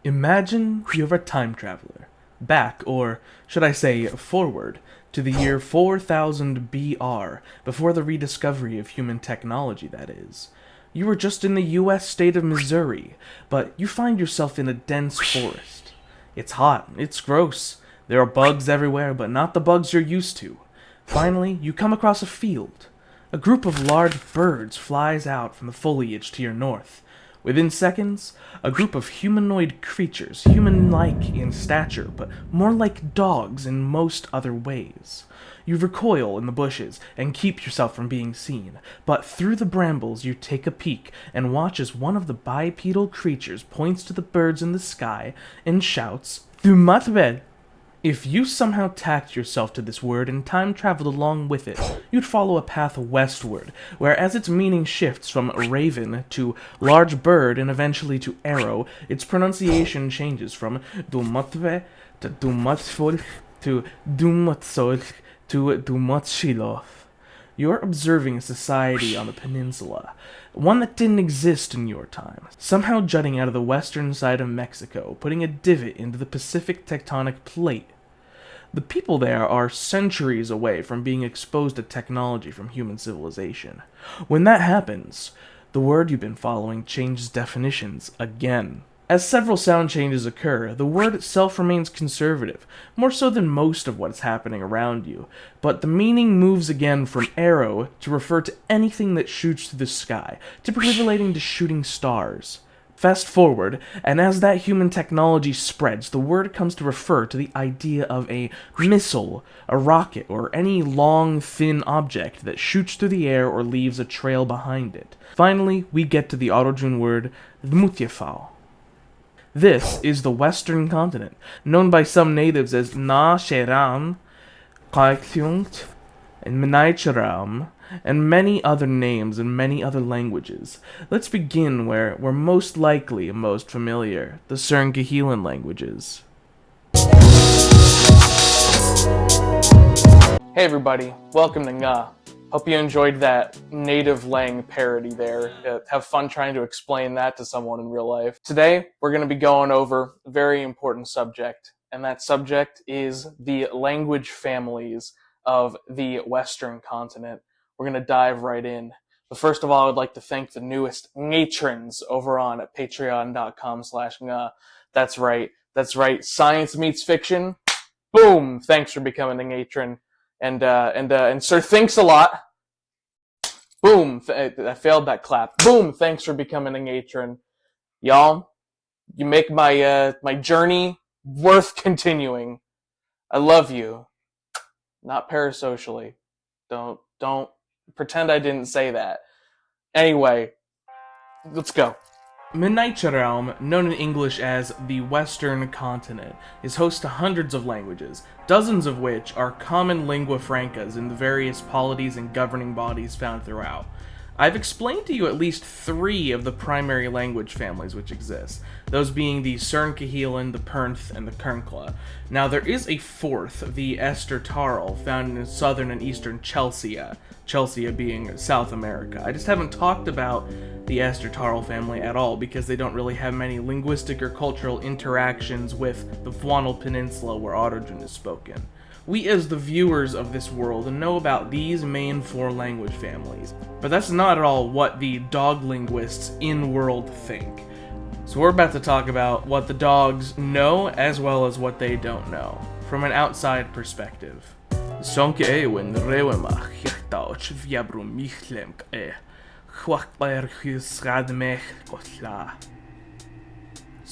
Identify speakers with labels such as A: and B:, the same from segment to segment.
A: Imagine you're a time traveler, back, or should I say forward, to the year 4000 BR, before the rediscovery of human technology, that is. You were just in the US state of Missouri, but you find yourself in a dense forest. It's hot, it's gross, there are bugs everywhere, but not the bugs you're used to. Finally, you come across a field. A group of large birds flies out from the foliage to your north. Within seconds, a group of humanoid creatures, human-like in stature, but more like dogs in most other ways. You recoil in the bushes and keep yourself from being seen, but through the brambles you take a peek and watch as one of the bipedal creatures points to the birds in the sky and shouts, "Nguhmail." If you somehow tacked yourself to this word and time traveled along with it, you'd follow a path westward, where as its meaning shifts from raven to large bird and eventually to arrow, its pronunciation changes from "dumatve" to "dumatsfolk" to "dumatsolk" to "dumatshilov." You're observing a society on the peninsula, one that didn't exist in your time, somehow jutting out of the western side of Mexico, putting a divot into the Pacific tectonic plate. The people there are centuries away from being exposed to technology from human civilization. When that happens, the word you've been following changes definitions again. As several sound changes occur, the word itself remains conservative, more so than most of what is happening around you, but the meaning moves again from arrow to refer to anything that shoots through the sky, typically relating to shooting stars. Fast forward, and as that human technology spreads, the word comes to refer to the idea of a missile, a rocket, or any long, thin object that shoots through the air or leaves a trail behind it. Finally, we get to the Arodjun word, "Mutyafal." This is the Western continent, known by some natives as Menaiceraum, and Menaiceraum, and many other names in many other languages. Let's begin where we're most likely most familiar, the Sern-Cahilan languages. Hey everybody, welcome to Nga. Hope you enjoyed that native lang parody there. Have fun trying to explain that to someone in real life. Today, we're going to be going over a very important subject, and that subject is the language families of the Western continent. We're going to dive right in. But first of all, I would like to thank the newest patrons over on patreon.com/nga. That's right. Science meets fiction. Boom! Thanks for becoming a patron. And Sir Thanks a Lot. Boom! I failed that clap. Boom! Thanks for becoming a patron. Y'all, you make my journey worth continuing. I love you. Not parasocially. Don't pretend I didn't say that. Anyway, let's go. Menaiceraum, known in English as the Western Continent, is host to hundreds of languages, dozens of which are common lingua francas in the various polities and governing bodies found throughout. I've explained to you at least 3 of the primary language families which exist, those being the Sern-Cahilan, the Perth, and the Kernkla. Now there is a 4th, the Ester-Tarel, found in southern and eastern Chelsea being South America. I just haven't talked about the Ester-Tarel family at all because they don't really have many linguistic or cultural interactions with the Fwanel Peninsula where Arodjun is spoken. We as the viewers of this world know about these main 4 language families, but that's not at all what the dog linguists in-world think. So we're about to talk about what the dogs know as well as what they don't know, from an outside perspective. So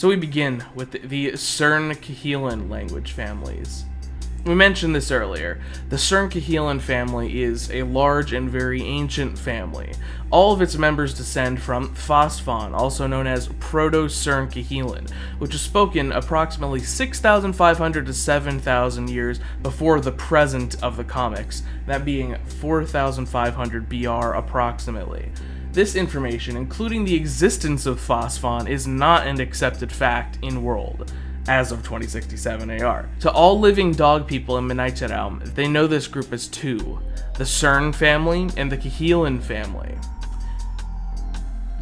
A: we begin with the Sern-Cahilan language families. We mentioned this earlier. The Sern-Cahilan family is a large and very ancient family. All of its members descend from Phosphon, also known as Proto-Sern-Cahilan, which was spoken approximately 6,500 to 7,000 years before the present of the comics, that being 4,500 BR approximately. This information, including the existence of Phosphon, is not an accepted fact in world, as of 2067 AR. To all living dog people in Menaiceraum, they know this group as 2, the Sern family and the Cahilan family.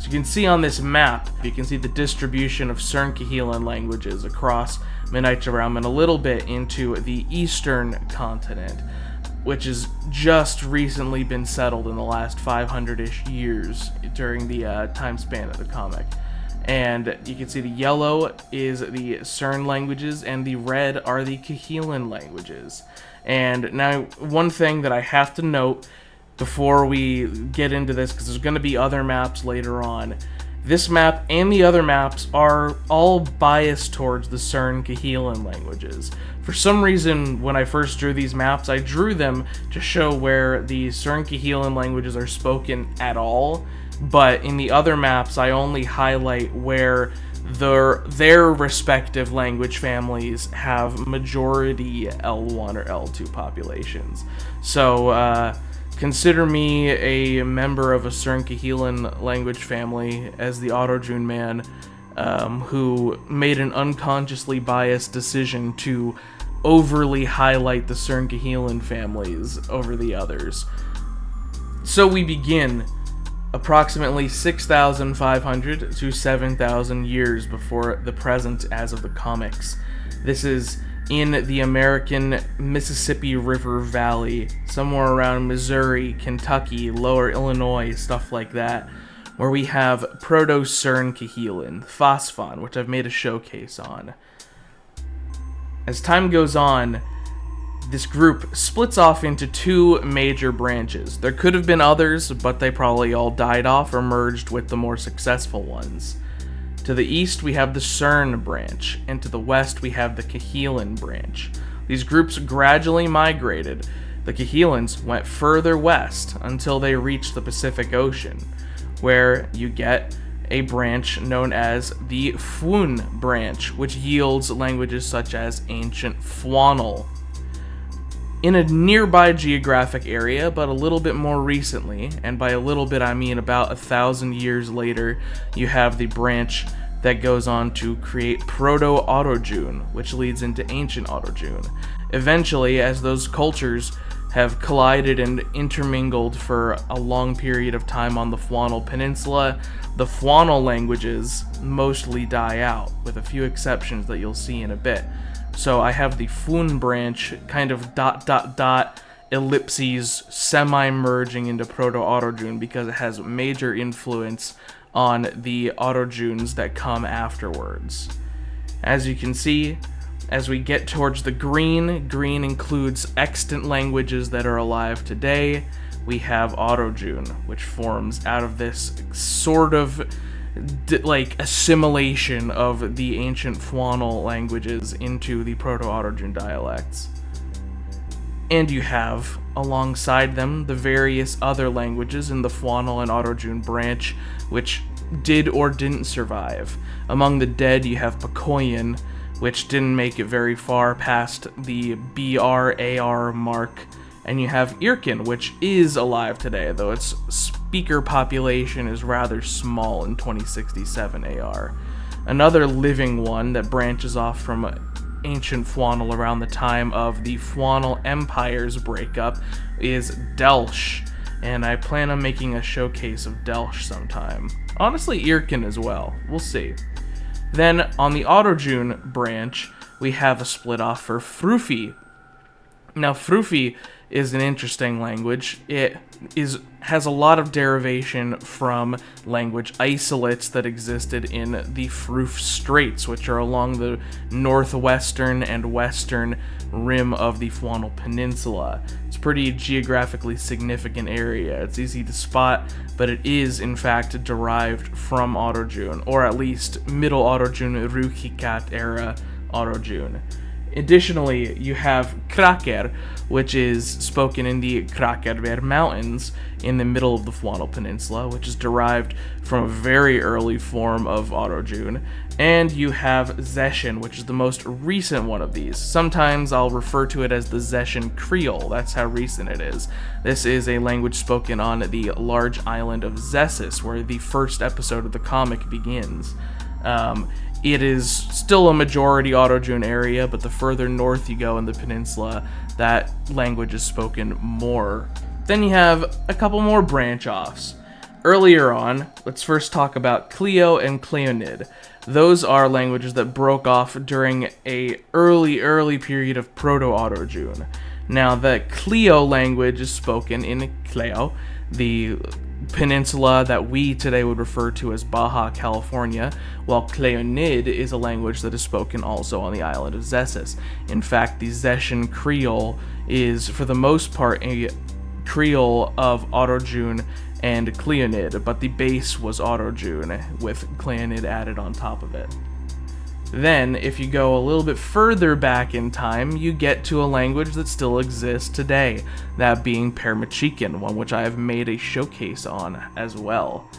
A: you can see on this map, you can see the distribution of Sern-Cahilan languages across Menaiceraum and a little bit into the eastern continent, which has just recently been settled in the last 500-ish years during the time span of the comic. And you can see the yellow is the Sern languages, and the red are the Cahilan languages. And now, one thing that I have to note before we get into this, because there's going to be other maps later on, this map and the other maps are all biased towards the Sern-Cahilan languages. For some reason, when I first drew these maps, I drew them to show where the Sern-Cahilan languages are spoken at all, but in the other maps, I only highlight where their respective language families have majority L1 or L2 populations. So, consider me a member of a Sern-Cahilan language family as the Arodjun man who made an unconsciously biased decision to overly highlight the Sern-Cahilan families over the others. So we begin approximately 6,500 to 7,000 years before the present as of the comics. This is in the American Mississippi River Valley, somewhere around Missouri, Kentucky, Lower Illinois, stuff like that, where we have Proto-Sern-Cahilan, Phosphon, which I've made a showcase on. As time goes on, this group splits off into two major branches. There could have been others, but they probably all died off or merged with the more successful ones. To the east, we have the Sern branch, and to the west, we have the Cahilan branch. These groups gradually migrated. The Cahilans went further west until they reached the Pacific Ocean, where you get a branch known as the Fun branch, which yields languages such as Ancient Fwanal. In a nearby geographic area, but a little bit more recently, and by a little bit I mean about 1,000 years later, you have the branch that goes on to create Proto-Arodjun, which leads into Ancient Arodjun. Eventually, as those cultures have collided and intermingled for a long period of time on the Fwanal Peninsula, the Fwanal languages mostly die out, with a few exceptions that you'll see in a bit. So I have the Fun branch kind of ... ellipses semi-merging into Proto-Arodjun because it has major influence on the Arodjuns that come afterwards. As you can see, as we get towards the green includes extant languages that are alive today. We have Arodjun, which forms out of this sort of assimilation of the ancient Fwanal languages into the Proto-Arodjun dialects. And you have, alongside them, the various other languages in the Fwanal and Arodjun branch, which did or didn't survive. Among the dead, you have Pakoyan, which didn't make it very far past the BRAR mark, and you have Irkin, which is alive today, though its speaker population is rather small in 2067 AR. Another living one that branches off from ancient Fwanal around the time of the Fwanal Empire's breakup is Delsh, and I plan on making a showcase of Delsh sometime. Honestly, Irkin as well. We'll see. Then, on the Arodjun branch, we have a split off for Frufi. Now, Frufi is an interesting language. It has a lot of derivation from language isolates that existed in the Fruf Straits, which are along the northwestern and western rim of the Fwanal Peninsula. It's a pretty geographically significant area. It's easy to spot, but it is, in fact, derived from Arodjun, or at least Middle Arodjun Ruhikat era Arodjun. Additionally, you have Kraker, which is spoken in the Krakerver Mountains in the middle of the Fwanal Peninsula, which is derived from a very early form of Arodjun. And you have Zeshan, which is the most recent one of these. Sometimes I'll refer to it as the Zeshan Creole. That's how recent it is. This is a language spoken on the large island of Zessus, where the first episode of the comic begins. It is still a majority Arodjun area, but the further north you go in the peninsula, that language is spoken more. Then you have a couple more branch-offs. Earlier on, let's first talk about Clio and Cleonid. Those are languages that broke off during a early period of Proto-Arodjun. Now, the Clio language is spoken in Cleo, the peninsula that we today would refer to as Baja California, while Cleonid is a language that is spoken also on the island of Zessus. In fact, the Zetian Creole is, for the most part, a Creole of Arodjun and Cleonid, but the base was Arodjun, with Cleonid added on top of it. Then, if you go a little bit further back in time, you get to a language that still exists today, that being Permachican, one which I have made a showcase on as well.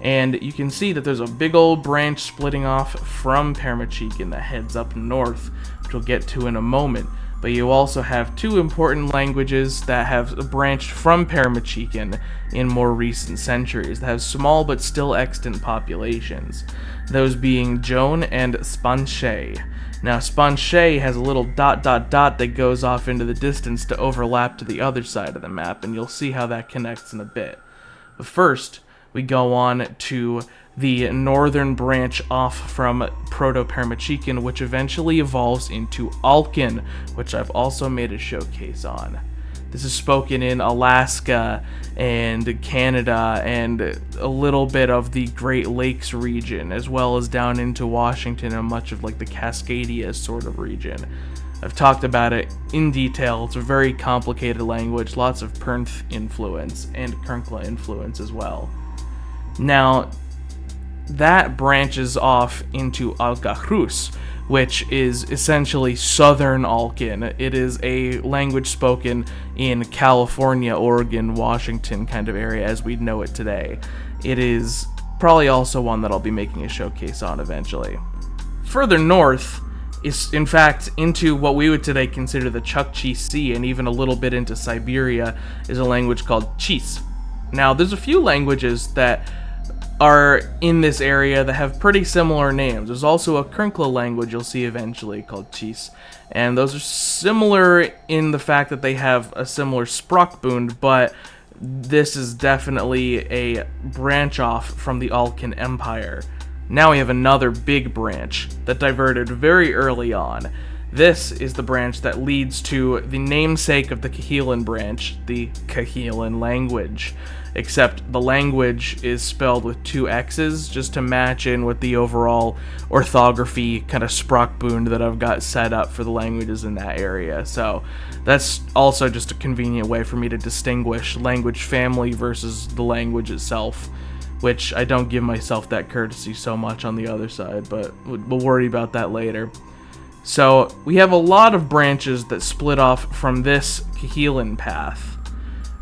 A: And you can see that there's a big old branch splitting off from Permachican that heads up north, which we'll get to in a moment. But you also have two important languages that have branched from Permachican in more recent centuries, that have small but still extant populations, those being Joan and Spanche. Now, Spanche has a little ... that goes off into the distance to overlap to the other side of the map, and you'll see how that connects in a bit. But first, we go on to the northern branch off from Proto-Permachican, which eventually evolves into Alkan, which I've also made a showcase on. This is spoken in Alaska and Canada and a little bit of the Great Lakes region, as well as down into Washington and much of like the Cascadia sort of region. I've talked about it in detail. It's a very complicated language, lots of Perth influence and Kernkla influence as well. Now, that branches off into Alcahrus, which is essentially Southern Alkan. It is a language spoken in California, Oregon, Washington kind of area as we know it today. It is probably also one that I'll be making a showcase on eventually. Further north is, in fact, into what we would today consider the Chukchi Sea, and even a little bit into Siberia, is a language called Chis. Now, there's a few languages that are in this area that have pretty similar names. There's also a Kernkla language you'll see eventually called Chis, and those are similar in the fact that they have a similar Sprachbund, but this is definitely a branch off from the Alkan Empire. Now we have another big branch that diverted very early on. This is the branch that leads to the namesake of the Cahilan branch, the Cahilan language. Except the language is spelled with two X's just to match in with the overall orthography kind of Sprachbund that I've got set up for the languages in that area. So that's also just a convenient way for me to distinguish language family versus the language itself, which I don't give myself that courtesy so much on the other side, but we'll worry about that later. So we have a lot of branches that split off from this Cahilan path.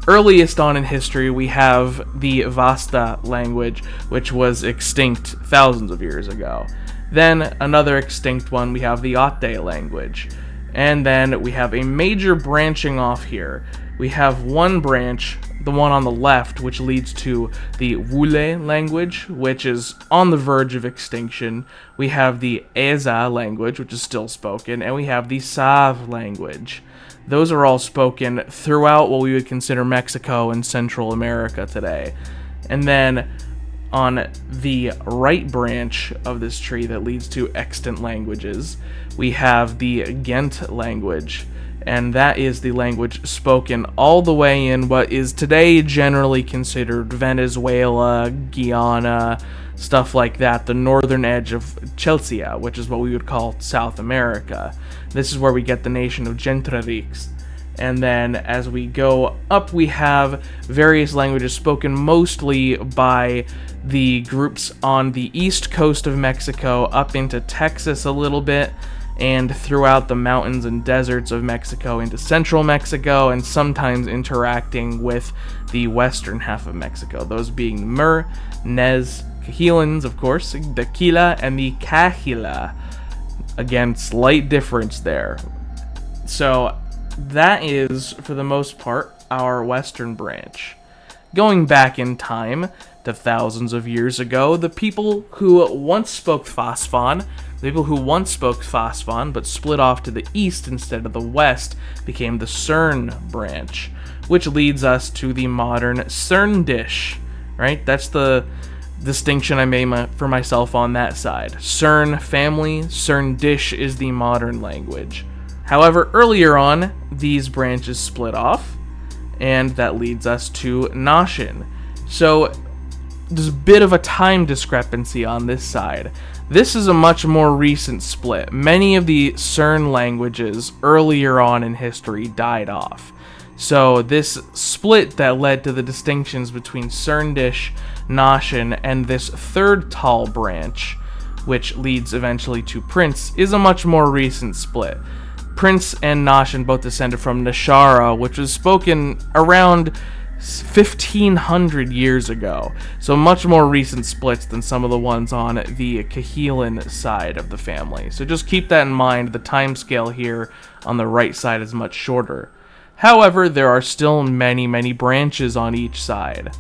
A: Earliest on in history, we have the Vasta language, which was extinct thousands of years ago. Then, another extinct one, we have the Ate language. And then we have a major branching off here. We have one branch, the one on the left, which leads to the Wule language, which is on the verge of extinction. We have the Eza language, which is still spoken, and we have the Sav language. Those are all spoken throughout what we would consider Mexico and Central America today. And then on the right branch of this tree that leads to extant languages, we have the Ghent language. And that is the language spoken all the way in what is today generally considered Venezuela, Guyana, stuff like that, the northern edge of Chelsea, which is what we would call South America. This is where we get the nation of Gentrerix. And then as we go up, we have various languages spoken mostly by the groups on the east coast of Mexico, up into Texas a little bit, and throughout the mountains and deserts of Mexico into central Mexico, and sometimes interacting with the western half of Mexico, those being Mer, Nez, Cahilans, of course, the Quila, and the Cahila. Again, slight difference there. So that is, for the most part, our western branch. Going back in time to thousands of years ago, the people who once spoke Fasfon, but split off to the east instead of the west, became the Sern branch, which leads us to the modern Serndish right? That's the distinction I made for myself on that side. Sern family, Sern-Dish is the modern language. However, earlier on, these branches split off, and that leads us to Nashin. So there's a bit of a time discrepancy on this side. This is a much more recent split. Many of the Sern languages earlier on in history died off. So this split that led to the distinctions between Sern-Dish, Nashin, and this third tall branch, which leads eventually to Prince, is a much more recent split. Prince and Nashin both descended from Nishara, which was spoken around 1,500 years ago, so much more recent splits than some of the ones on the Cahilan side of the family. So just keep that in mind. The time scale here on the right side is much shorter. However, there are still many branches on each side.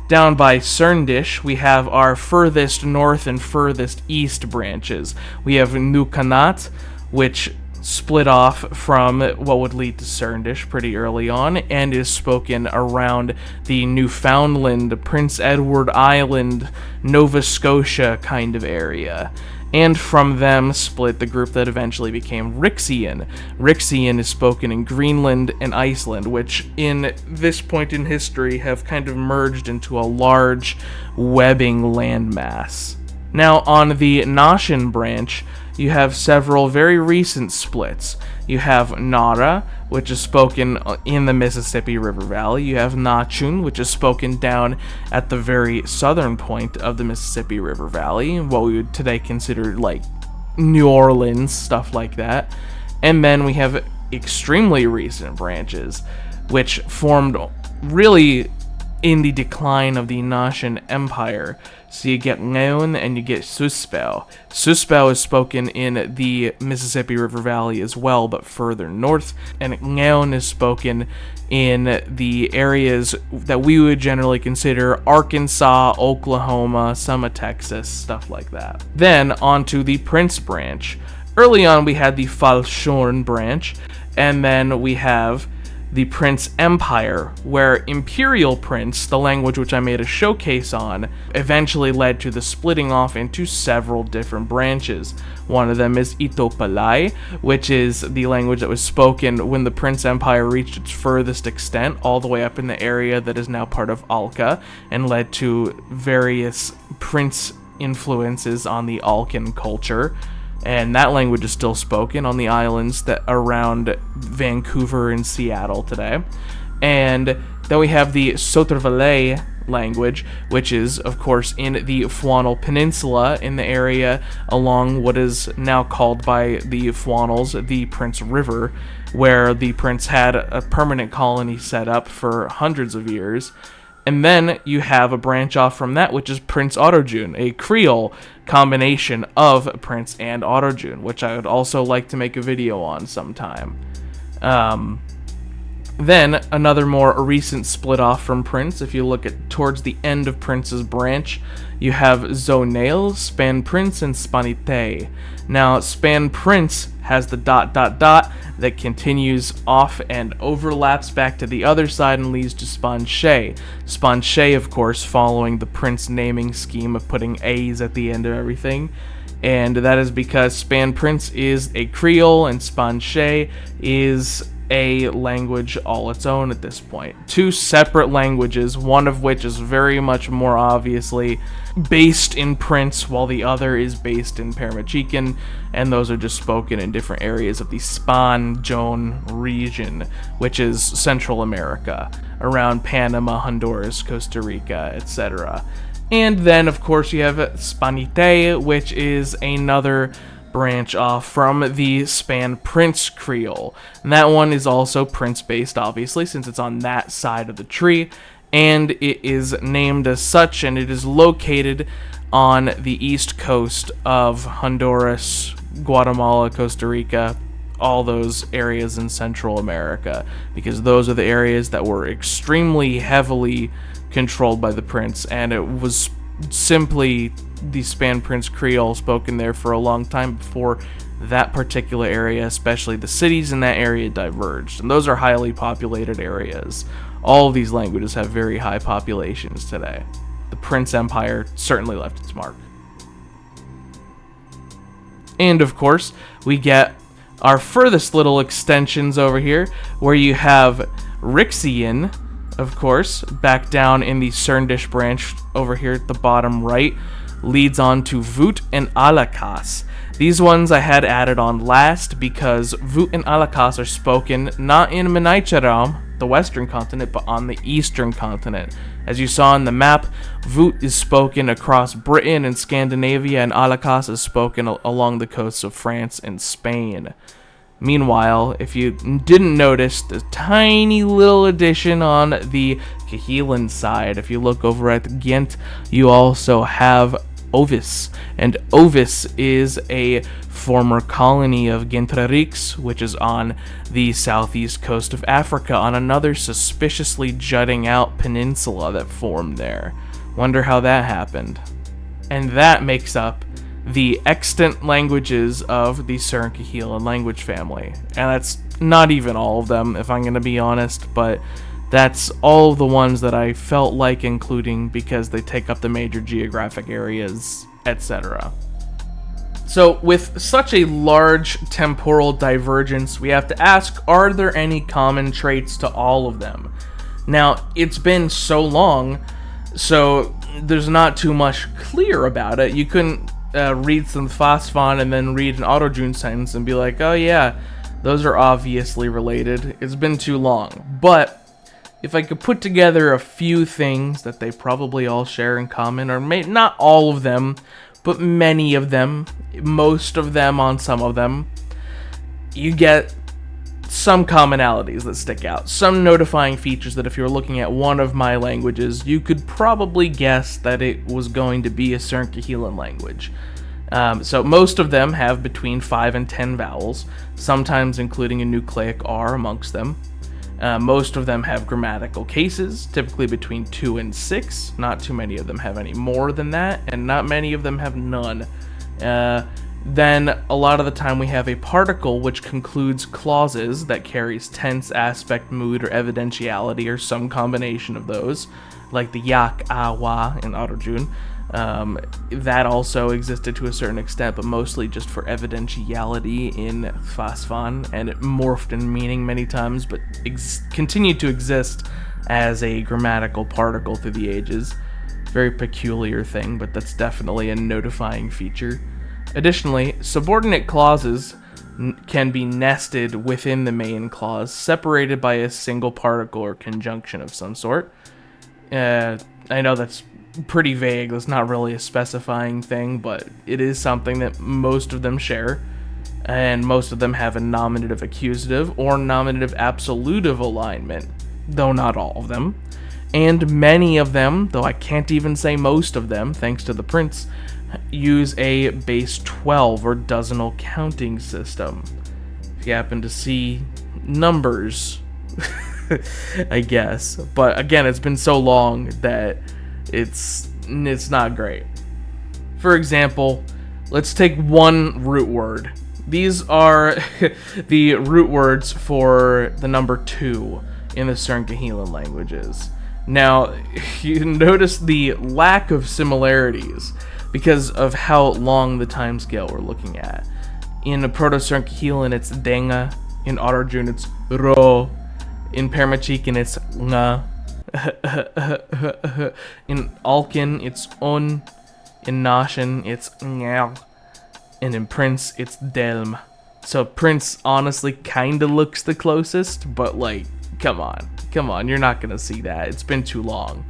A: Down by Sern-Dish, we have our furthest north and furthest east branches. We have Nukanat, which split off from what would lead to Sern-Dish pretty early on, and is spoken around the Newfoundland, Prince Edward Island, Nova Scotia kind of area. And from them split the group that eventually became Rixian. Rixian is spoken in Greenland and Iceland, which in this point in history have kind of merged into a large webbing landmass. Now on the Nashin branch, you have several very recent splits. You have Nara, which is spoken in the Mississippi River Valley. You have Nachun, which is spoken down at the very southern point of the Mississippi River Valley, what we would today consider like New Orleans, stuff like that. And then we have extremely recent branches, which formed really in the decline of the Nashin Empire. So you get Neon and you get Suspel. Suspel is spoken in the Mississippi River Valley as well, but further north, and Neon is spoken in the areas that we would generally consider Arkansas, Oklahoma, some of Texas, stuff like that. Then onto the Prince branch. Early on we had the Falshorn branch, and then we have the Prince Empire, where Imperial Prince, the language which I made a showcase on, eventually led to the splitting off into several different branches. One of them is Itopalai, which is the language that was spoken when the Prince Empire reached its furthest extent, all the way up in the area that is now part of Alka, and led to various Prince influences on the Alkan culture. And that language is still spoken on the islands that around Vancouver and Seattle today. And then we have the Sotervalais language, which is, of course, in the Fwanel Peninsula, in the area along what is now called by the Fwanels the Prince River, where the prince had a permanent colony set up for hundreds of years. And then you have a branch off from that, which is Prince Arodjun, a Creole combination of Prince and Arodjun, which I would also like to make a video on sometime. Then another more recent split off from Prince. If you look at towards the end of Prince's branch, you have Zonail, Span Prince, and Spanite. Now, Span Prince has the ... that continues off and overlaps back to the other side and leads to Spanche. Spanche, of course, following the Prince naming scheme of putting A's at the end of everything. And that is because Span Prince is a Creole and Spanche is a language all its own at this point. Two separate languages, one of which is very much more obviously based in Prince, while the other is based in Paramachican, and those are just spoken in different areas of the Span-Joan region, which is Central America, around Panama, Honduras, Costa Rica, etc. And then, of course, you have Spanite, which is another branch off from the Span Prince Creole. And that one is also Prince-based, obviously, since it's on that side of the tree, and it is named as such, and it is located on the east coast of Honduras, Guatemala, Costa Rica, all those areas in Central America, because those are the areas that were extremely heavily controlled by the Prince, and it was simply the Span Prince Creole spoken there for a long time before that particular area, especially the cities in that area, diverged. And those are highly populated areas All of these languages have very high populations today. The Prince Empire certainly left its mark. And of course, we get our furthest little extensions over here, where you have Rixian, of course, back down in the Serndish branch over here at the bottom right, leads on to Vut and Alakas. These ones I had added on last because Vut and Alakas are spoken not in Menaiceraum, the western continent, but on the eastern continent. As you saw on the map, Vut is spoken across Britain and Scandinavia, and Alakas is spoken along the coasts of France and Spain. Meanwhile, if you didn't notice, the tiny little addition on the Cahilan side, if you look over at Ghent, you also have Ovis, and Ovis is a former colony of Gentrarix, which is on the southeast coast of Africa, on another suspiciously jutting out peninsula that formed there. Wonder how that happened. And that makes up the extant languages of the Sern-Cahilan language family. And that's not even all of them, if I'm going to be honest, but that's all of the ones that I felt like including because they take up the major geographic areas, etc. So, with such a large temporal divergence, we have to ask, are there any common traits to all of them? Now, it's been so long, so there's not too much clear about it. You couldn't read some Phosphon and then read an Arodjun sentence and be like, oh yeah, those are obviously related. It's been too long. But if I could put together a few things that they probably all share in common, or not all of them, but many of them, most of them on some of them, you get some commonalities that stick out. Some notifying features that if you were looking at one of my languages, you could probably guess that it was going to be a Sern-Cahilan language. So most of them have between 5 and 10 vowels, sometimes including a nucleic R amongst them. Most of them have grammatical cases, typically between 2 and 6. Not too many of them have any more than that, and not many of them have none. Then, a lot of the time we have a particle which concludes clauses that carries tense, aspect, mood, or evidentiality, or some combination of those, like the yak, awa in Arodjun. That also existed to a certain extent, but mostly just for evidentiality in Phosphon, and it morphed in meaning many times, but continued to exist as a grammatical particle through the ages. Very peculiar thing, but that's definitely a notifying feature. Additionally, subordinate clauses can be nested within the main clause, separated by a single particle or conjunction of some sort. I know that's pretty vague, that's not really a specifying thing, but it is something that most of them share, and most of them have a nominative accusative or nominative absolutive alignment, though not all of them. And many of them, though I can't even say most of them, thanks to the Prince, use a base 12 or dozenal counting system. If you happen to see numbers, I guess. But again, it's been so long that it's not great. For example, let's take one root word. These are the root words for the number 2 in the Sern-Cahilan languages. Now, you notice the lack of similarities because of how long the timescale we're looking at. In Proto-Sern-Cahilan, it's denga. In Arodjun, it's ro. In Permachican, it's nga. In Alkin, it's on. In Nashin, it's ngal. And in Prince, it's delm. So Prince honestly kinda looks the closest, but like, come on, you're not gonna see that. It's been too long.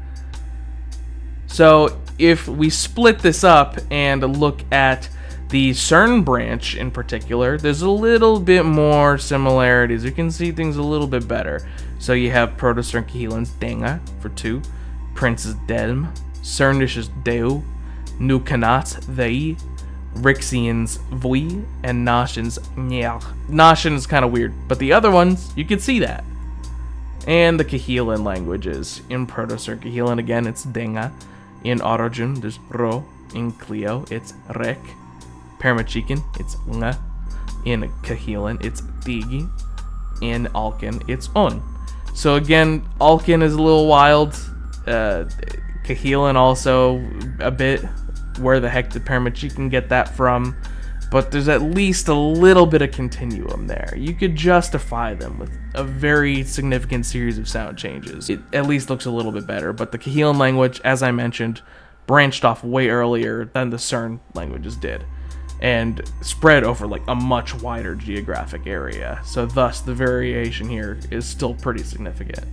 A: So if we split this up and look at the Cern branch in particular, there's a little bit more similarities. You can see things a little bit better. So you have Proto-Sern-Cahilan's denga for 2, Prince is delm, Cernish is deu, Nukanat's they, Rixian's vui, and Nashin's nyal. Nashin is kind of weird, but the other ones, you can see that. And the Cahilan languages. In Proto-Sern-Cahilan, again, it's denga. In Arodjun, there's ro. In Clio, it's rek. Permachican, it's nga. In Cahilan, it's tigi. In Alkin, it's on. So again, Alkin is a little wild. Cahilan also a bit. Where the heck did Paramechican get that from? But there's at least a little bit of continuum there. You could justify them with a very significant series of sound changes. It at least looks a little bit better, but the Cahilan language, as I mentioned, branched off way earlier than the Sern languages did, and spread over like a much wider geographic area. So thus, the variation here is still pretty significant.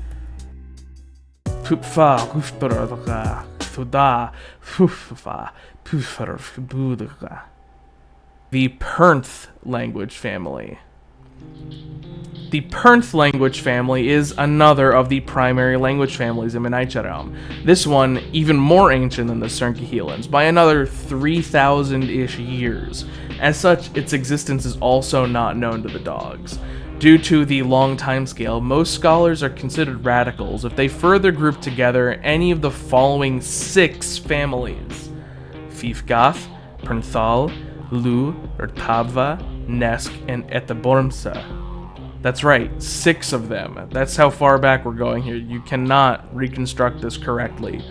A: The Perth language family. The Perth language family is another of the primary language families in Menaiceraum. This one even more ancient than the Sern-Cahilans by another 3,000-ish years. As such, its existence is also not known to the dogs. Due to the long time scale, most scholars are considered radicals if they further group together any of the following 6 families: Fifgath, Pernthal, Lu, Ertabva, Nesk, and Etabormsa. That's right, 6 of them. That's how far back we're going here. You cannot reconstruct this correctly.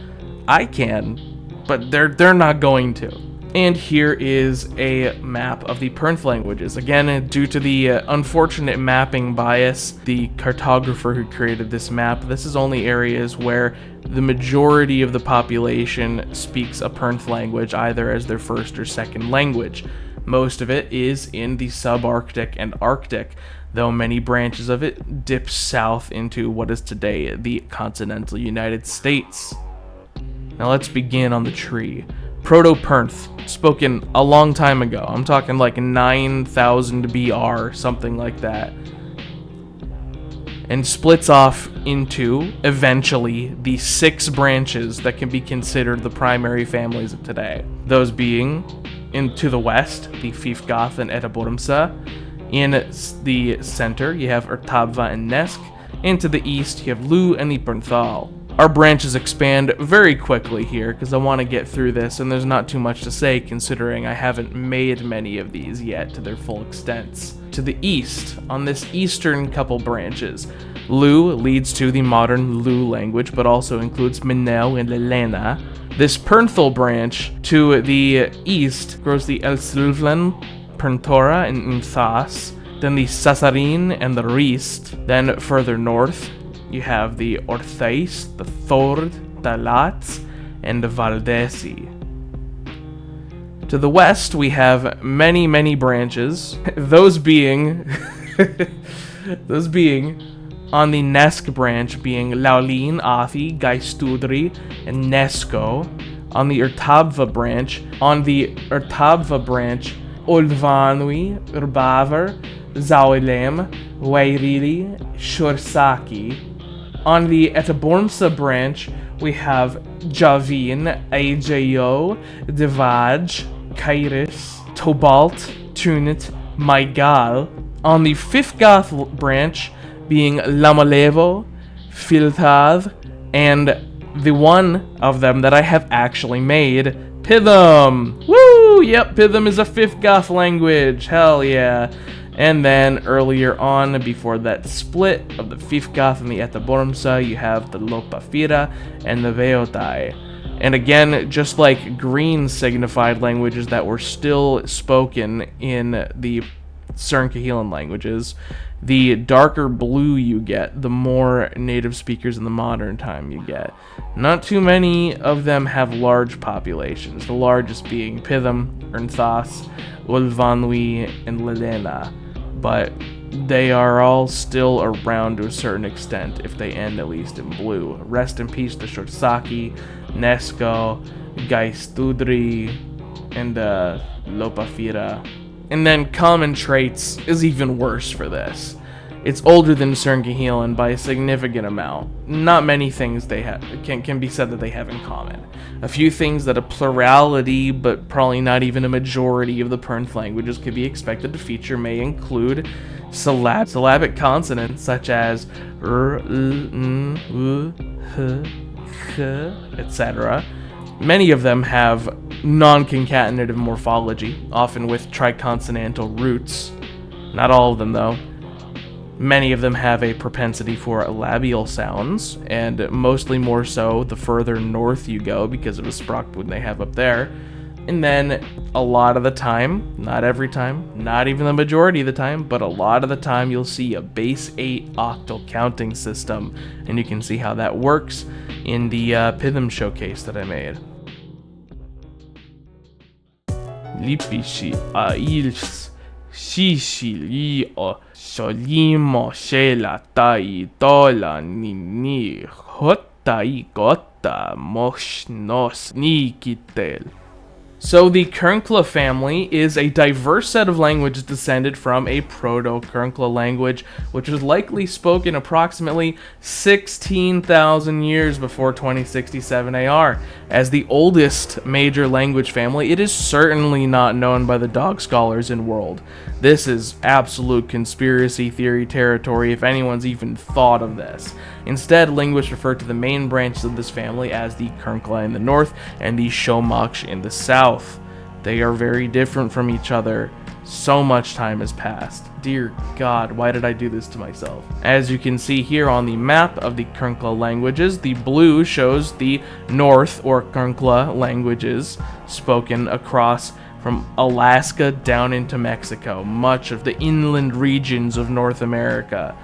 A: I can, but they're not going to. And here is a map of the Perth languages. Again, due to the unfortunate mapping bias, the cartographer who created this map, this is only areas where the majority of the population speaks a Perth language either as their first or second language. Most of it is in the subarctic and Arctic, though many branches of it dip south into what is today the continental United States. Now let's begin on the tree. Proto-Perth, spoken a long time ago. I'm talking like 9,000 BR, something like that. And splits off into, eventually, the 6 branches that can be considered the primary families of today. Those being, to the west, the Fifgath and Etabormsa. In the center, you have Ertabva and Nesk. And to the east, you have Lu and the Pernthal. Our branches expand very quickly here because I want to get through this, and there's not too much to say considering I haven't made many of these yet to their full extents. To the east, on this eastern couple branches, Lu leads to the modern Lu language, but also includes Menel and Lelena. This Pernthal branch to the east grows the Elsilvlen, Perntora, and Mthas, then the Sasarin and the Rist. Then further north, you have the Orthais, the Thord, Talat, and the Valdesi. To the west, we have many, many branches, those being on the Nesk branch being Laulin, Athi, Gaistudri, and Nesko. On the Ertabva branch, Olvanui, Urbaver, Zawilem, Wairili, Shursaki. On the Etabormsa branch, we have Javin, Ajo, Devaj, Kairis, Tobalt, Tunit, Maigal. On the Fifgath branch, being Lamalevo, Filtav, and the one of them that I have actually made, Pithom. Woo! Yep, Pithom is a Fifgath language. Hell yeah. And then earlier on, before that split of the Fifgath and the Etabormsa, you have the Lopafira and the Veotai. And again, just like green signified languages that were still spoken in the Sern-Cahilan languages, the darker blue you get, the more native speakers in the modern time you get. Not too many of them have large populations, the largest being Pithom, Ernthas, Ulvanwi, and Lelena. But they are all still around to a certain extent, if they end at least in blue. Rest in peace to Shorsaki, Nesko, Gaistudri, and Lopafira. And then common traits is even worse for this. It's older than Sern-Cahilan by a significant amount. Not many things they have can be said that they have in common. A few things that a plurality, but probably not even a majority of the Perth languages could be expected to feature may include syllabic consonants such as r, l, n, u, h, h, etc. Many of them have non-concatenative morphology, often with triconsonantal roots. Not all of them, though. Many of them have a propensity for labial sounds, and mostly more so the further north you go because of the sprachbund they have up there. And then a lot of the time, not every time, not even the majority of the time, but a lot of the time you'll see a base 8 octal counting system, and you can see how that works in the Python showcase that I made. Lipishi ails Sicilio solimo shela tai dola ni hotai gota moshnos nikitel. So the Kernkla family is a diverse set of languages descended from a Proto-Kernkla language, which was likely spoken approximately 16,000 years before 2067 AR. As the oldest major language family, it is certainly not known by the dog scholars in world. This is absolute conspiracy theory territory if anyone's even thought of this. Instead, linguists refer to the main branches of this family as the Kernkla in the north and the Shomoksh in the south. They are very different from each other. So much time has passed. Dear God, why did I do this to myself? As you can see here on the map of the Kernkla languages, the blue shows the north or Kernkla languages spoken across from Alaska down into Mexico, much of the inland regions of North America.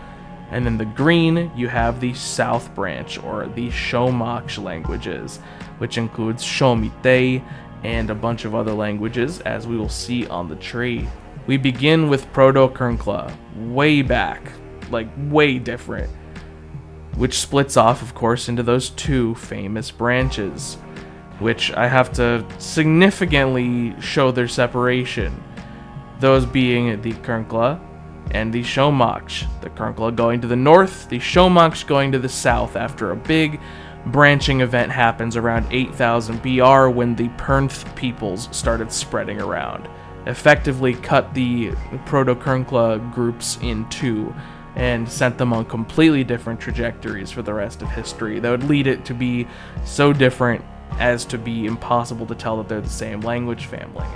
A: And then the green, you have the south branch, or the Shomoksh languages, which includes Shomite and a bunch of other languages, as we will see on the tree. We begin with Proto-Kernkla, way back, like way different, which splits off, of course, into those two famous branches, which I have to significantly show their separation. Those being the Kernkla and the Shomoksh. The Kernkla going to the north, the Shomoksh going to the south after a big branching event happens around 8000 BR when the Perth peoples started spreading around. Effectively cut the Proto-Kernkla groups in two and sent them on completely different trajectories for the rest of history that would lead it to be so different as to be impossible to tell that they're the same language family.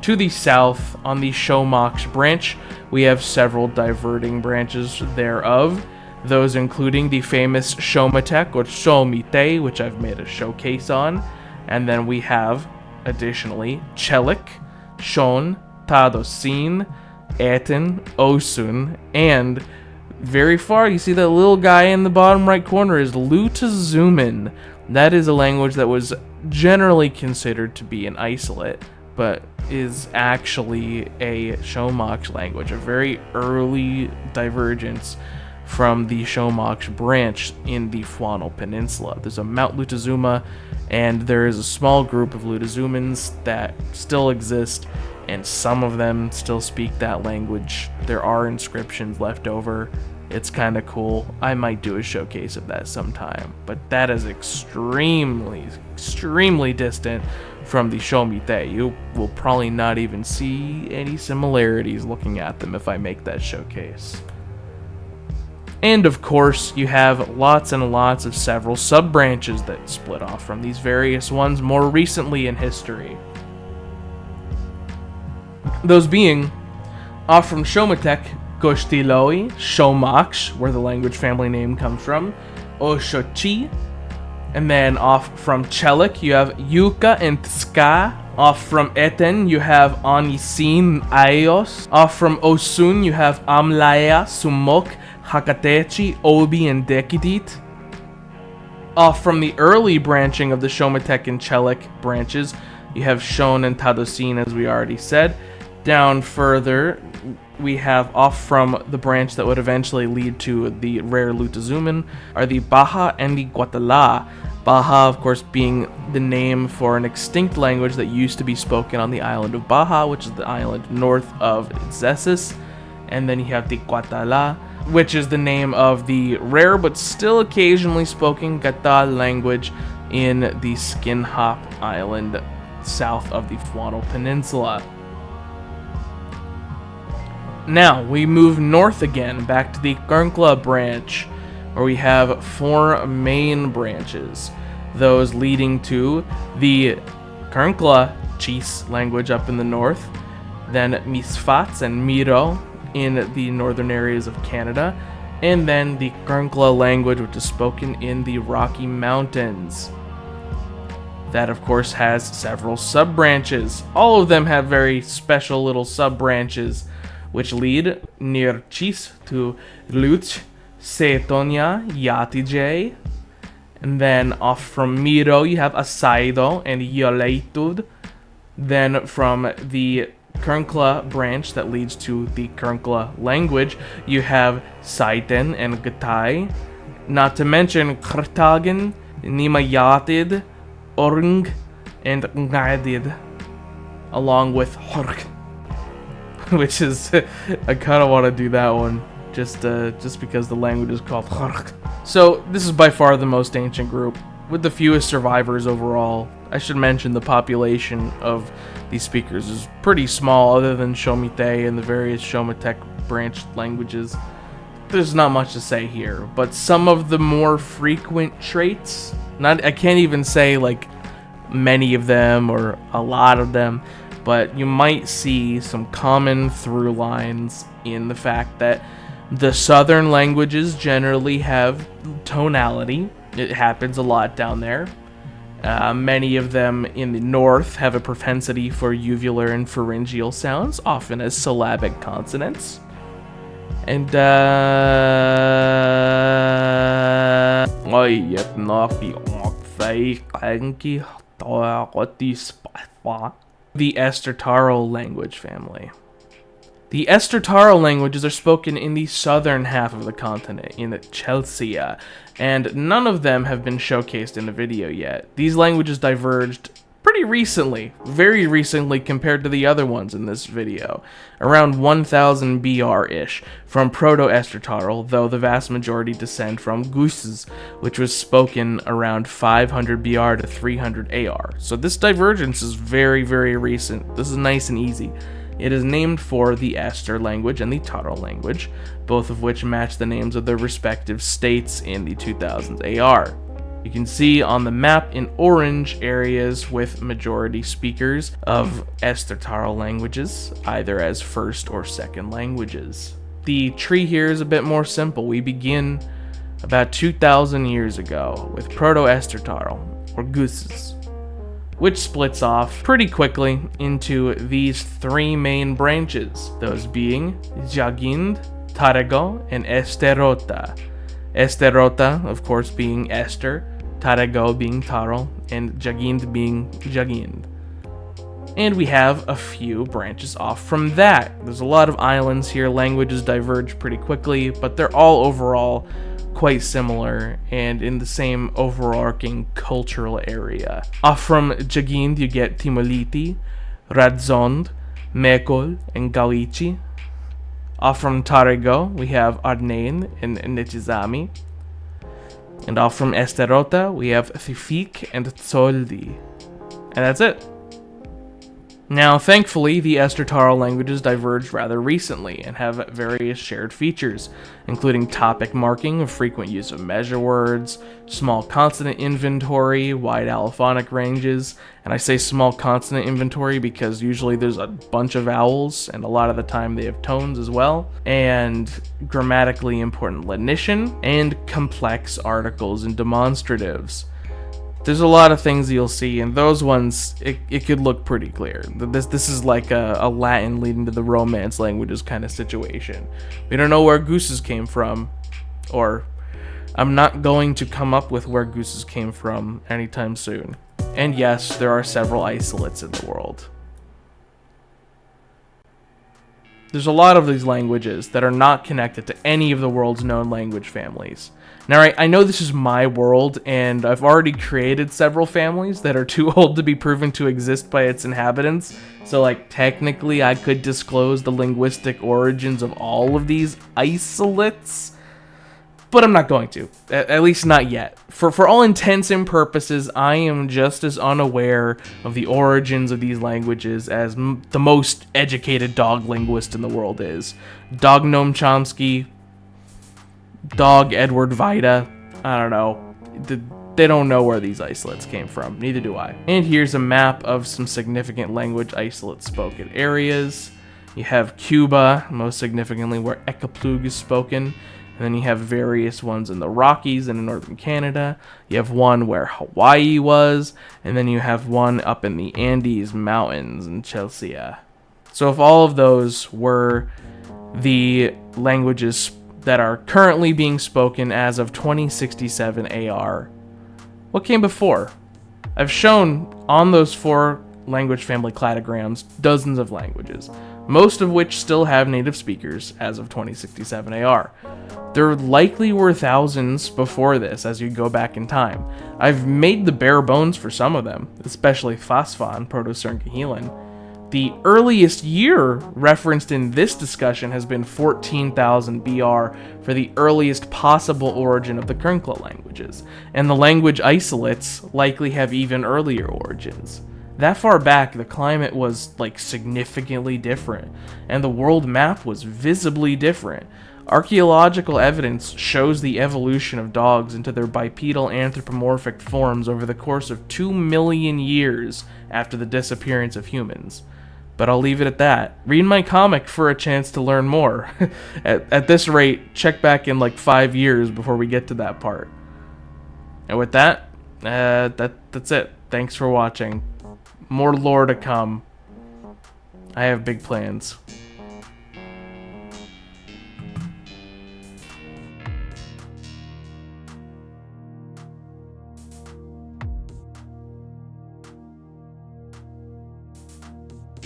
A: To the south, on the Shomoksh branch, we have several diverting branches thereof, those including the famous Shomatek or Shomite, which I've made a showcase on, and then we have, additionally, Chelik, Shon, Tadosin, Eten, Osun, and very far, you see that little guy in the bottom right corner is Lutazuman. That is a language that was generally considered to be an isolate, but is actually a Shomoksh language, a very early divergence from the Shomoksh branch in the Fuano Peninsula. There's a Mount Lutazuma, and there is a small group of Lutazumans that still exist, and some of them still speak that language. There are inscriptions left over. It's kind of cool. I might do a showcase of that sometime, but that is extremely, extremely distant from the Shomite. You will probably not even see any similarities looking at them if I make that showcase. And of course, you have lots and lots of several sub-branches that split off from these various ones more recently in history. Those being, off from Shomatek, Goshtiloi, Shomoksh, where the language family name comes from, Oshochi, and then off from Chelik, you have Yuka and Tska. Off from Eten, you have Anisin Aios. Off from Osun, you have Amlaya, Sumok, Hakatechi, Obi, and Dekidit. Off from the early branching of the Shomatek and Chelik branches, you have Shon and Tadosin, as we already said. Down further, we have off from the branch that would eventually lead to the rare Lutazuman are the Baha and the Guatala. Baha, of course, being the name for an extinct language that used to be spoken on the island of Baja, which is the island north of Zesis. And then you have the Guatala, which is the name of the rare but still occasionally spoken Gatal language in the Skinhop Island south of the Fuano Peninsula. Now, we move north again, back to the Kernkla branch, where we have four main branches, those leading to the Kernkla Chis language up in the north, then Misfats and Miro in the northern areas of Canada, and then the Kernqla language, which is spoken in the Rocky Mountains. That, of course, has several sub-branches. All of them have very special little sub-branches, which lead near Chis to Luch, Setonia, Yatije. And then off from Miro, you have Asaido and Yoleitud. Then from the Kernqla branch that leads to the Kernqla language, you have Saiten and Gatai. Not to mention Krtagen, Nimayatid, Orng, and Ngadid, along with Hork, which is, I kind of want to do that one, just because the language is called Hork. So this is by far the most ancient group, with the fewest survivors overall. I should mention the population of these speakers is pretty small, other than Shomite and the various Shomatek branched languages. There's not much to say here, but some of the more frequent traits, I can't even say like many of them or a lot of them, but you might see some common through lines in the fact that the southern languages generally have tonality. It happens a lot down there. Many of them in the north have a propensity for uvular and pharyngeal sounds, often as syllabic consonants. And the Ester-Tarel language family. The Ester-Tarel languages are spoken in the southern half of the continent, in Chelsea, and none of them have been showcased in a video yet. These languages diverged pretty recently, very recently compared to the other ones in this video, around 1000 BR-ish, from Proto-Ester-Tarel, though the vast majority descend from Guses, which was spoken around 500 BR to 300 AR. So this divergence is very, very recent. This is nice and easy. It is named for the Ester language and the Tarel language, both of which match the names of their respective states in the 2000s AR. You can see on the map in orange areas with majority speakers of Ester-Tarel languages, either as first or second languages. The tree here is a bit more simple. We begin about 2,000 years ago with Proto-Ester-Tarel, or Guses, which splits off pretty quickly into these three main branches, those being Jagind, Tarego, and Esterota. Esterota, of course, being Ester, Tarego being Tarel, and Jagind being Jagind. And we have a few branches off from that. There's a lot of islands here, languages diverge pretty quickly, but they're all overall quite similar and in the same overarching cultural area. Off from Jagind you get Timoliti, Radzond, Mekol, and Galici. Off from Tarego we have Arnain and Netizami. And off from Esterota we have Thifik and Tzoldi. And that's it. Now, thankfully, the Ester-Tarel languages diverged rather recently and have various shared features, including topic marking of frequent use of measure words, small consonant inventory, wide allophonic ranges, and I say small consonant inventory because usually there's a bunch of vowels, and a lot of the time they have tones as well, and grammatically important lenition, and complex articles and demonstratives. There's a lot of things you'll see, and those ones, it could look pretty clear. This is like a Latin leading to the Romance languages kind of situation. We don't know where gooses came from, or I'm not going to come up with where gooses came from anytime soon. And yes, there are several isolates in the world. There's a lot of these languages that are not connected to any of the world's known language families. Now, I know this is my world, and I've already created several families that are too old to be proven to exist by its inhabitants, so, like, technically I could disclose the linguistic origins of all of these isolates, but I'm not going to, at least not yet. For all intents and purposes, I am just as unaware of the origins of these languages as the most educated dog linguist in the world is. Dog Noam Chomsky, Dog Edward Vida, I don't know. They don't know where these isolates came from, neither do I. And here's a map of some significant language isolate spoken areas. You have Cuba, most significantly, where Ekaplug is spoken. And then you have various ones in the Rockies and in northern Canada. You have one where Hawaii was. And then you have one up in the Andes Mountains in Chelsea. So if all of those were the languages that are currently being spoken as of 2067 AR, what came before? I've shown on those 4 language family cladograms dozens of languages, most of which still have native speakers as of 2067 AR. There likely were thousands before this as you go back in time. I've made the bare bones for some of them, especially Phasfa and Proto-Sern-Cahilan. The earliest year referenced in this discussion has been 14,000 BR for the earliest possible origin of the Kernkla languages, and the language isolates likely have even earlier origins. That far back, the climate was, significantly different, and the world map was visibly different. Archaeological evidence shows the evolution of dogs into their bipedal anthropomorphic forms over the course of 2 million years after the disappearance of humans. But I'll leave it at that. Read my comic for a chance to learn more. At this rate, check back in 5 years before we get to that part. And with that, that's it. Thanks for watching. More lore to come. I have big plans.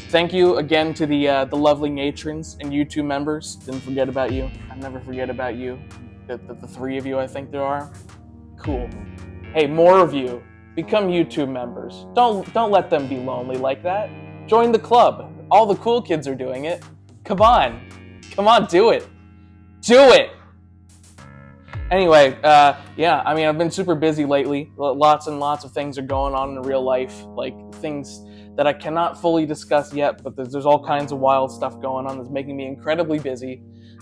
A: Thank you again to the lovely matrons and YouTube members. Didn't forget about you. I never forget about you. The 3 of you, I think there are. Cool. Hey, more of you. Become YouTube members. Don't let them be lonely like that. Join the club. All the cool kids are doing it. Come on. Come on, do it. Do it! Anyway, yeah, I've been super busy lately. Lots and lots of things are going on in real life. Things that I cannot fully discuss yet, but there's all kinds of wild stuff going on that's making me incredibly busy.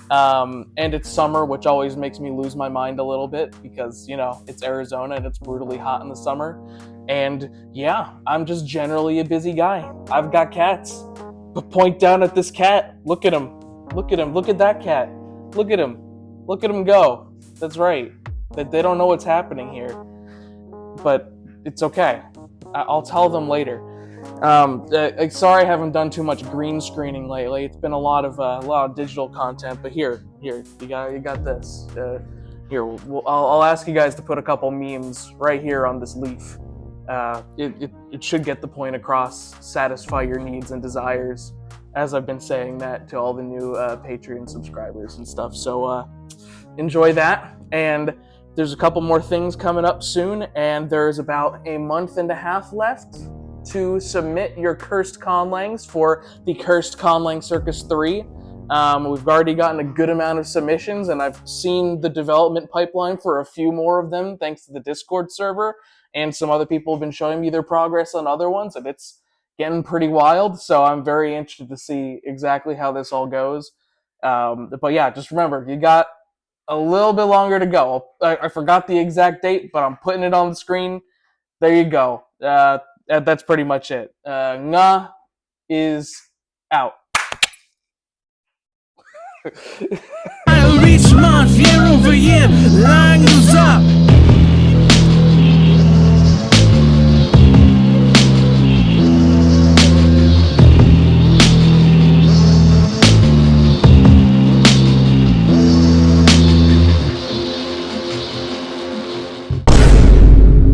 A: And it's summer, which always makes me lose my mind a little bit because, it's Arizona and it's brutally hot in the summer. And yeah, I'm just generally a busy guy. I've got cats. But point down at this cat. Look at him. Look at him. Look at that cat. Look at him. Look at him go. That's right. They don't know what's happening here. But it's okay. I'll tell them later. Sorry I haven't done too much green screening lately. It's been a lot of digital content, but here, you got this. Here, I'll ask you guys to put a couple memes right here on this leaf. It should get the point across, satisfy your needs and desires, as I've been saying that to all the new Patreon subscribers and stuff. So enjoy that, and there's a couple more things coming up soon, and there's about a month and a half left to submit your cursed conlangs for the Cursed Conlang Circus 3. We've already gotten a good amount of submissions, and I've seen the development pipeline for a few more of them thanks to the Discord server, and some other people have been showing me their progress on other ones, and it's getting pretty wild, so I'm very interested to see exactly how this all goes. But yeah, just remember, you got a little bit longer to go. I forgot the exact date, but I'm putting it on the screen. There you go. That's pretty much it. Nga is out.
B: I'll reach month year over year, line goes up.